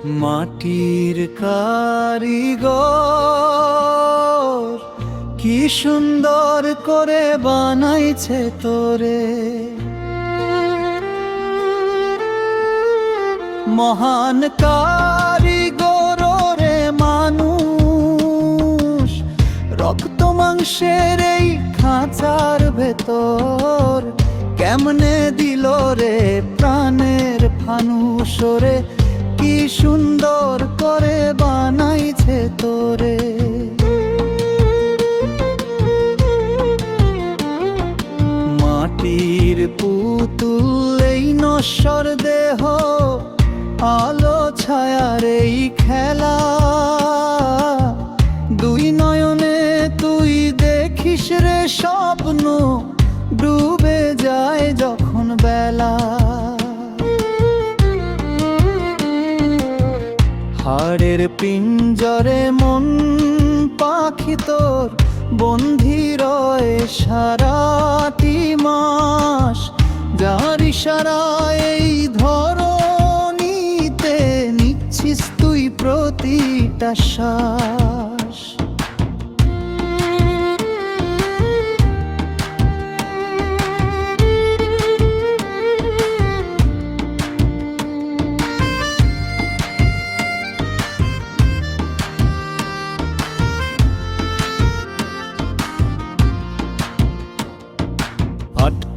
মাটির কারিগর কি সুন্দর করে বানাইছে তোরে, মহান কারিগর রে মানুষ, রক্ত মাংসের এই খাঁচার ভেতর কেমনে দিল রে প্রাণের ফানুষ রে, কি সুন্দর করে বানাইছে তোরে। মাটির পুতুল এই নশ্বর দেহ, আলো ছায়ার এই খেলা, দুই নয়নে তুই দেখিস রে স্বপ্ন, ডুবে যায় যখন বেলা। হাড়ের পিঞ্জরে মন পাখি তোর বন্ধি রয় সারাটি মাস, যার ইশারায় এই ধরণীতে নিচ্ছিস তুই প্রতিটা শ্বাস।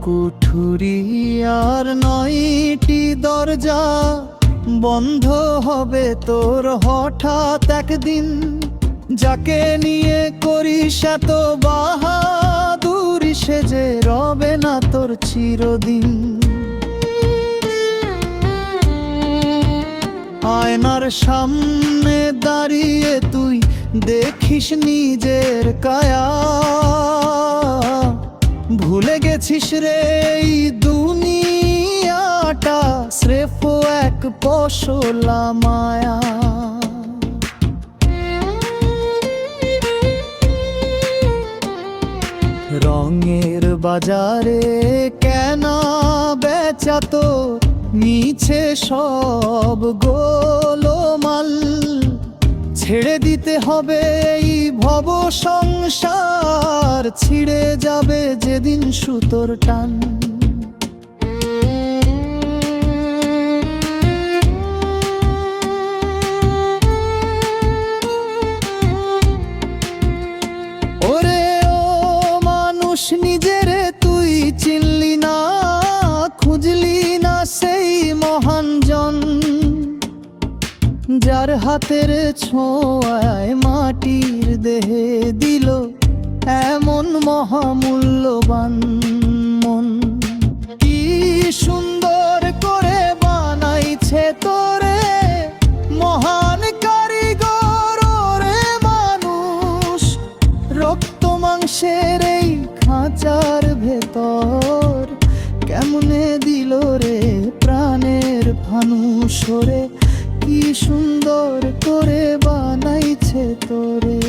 কুঠুরি আর 9টি দরজা বন্ধ হবে তোর হঠাৎ একদিন, যাকে নিয়ে করিস এত বাহাদুরি সে যে রবে না তোর চিরদিন। আয়নার সামনে দাঁড়িয়ে তুই দেখিস নিজের কায়া, ভুলে গেছিস রে এই দুনিয়াটা স্রেফ এক পশলা মায়া। রঙের বাজারে কেনা বেচা তো মিছে সব গোলমাল, ছেড়ে দিতে হবে এই ভব সংসার, ছিঁড়ে যাবে যেদিন সুতোর টান। ওরে ও মানুষ, নিজেরে তুই চিনলি না, খুঁজলি না সেই মহান জন, যার হাতের ছোঁয়ায় মাটির দেহে দিল এমন মহামূল্যবান মন। কি সুন্দর করে বানাইছে তোরে মহান কারিগর রে মানুষ, রক্ত মাংসের এই খাঁচার ভেতর কেমনে দিল রে প্রাণের ফানুষ রে, কি সুন্দর করে বানাইছে তোরে।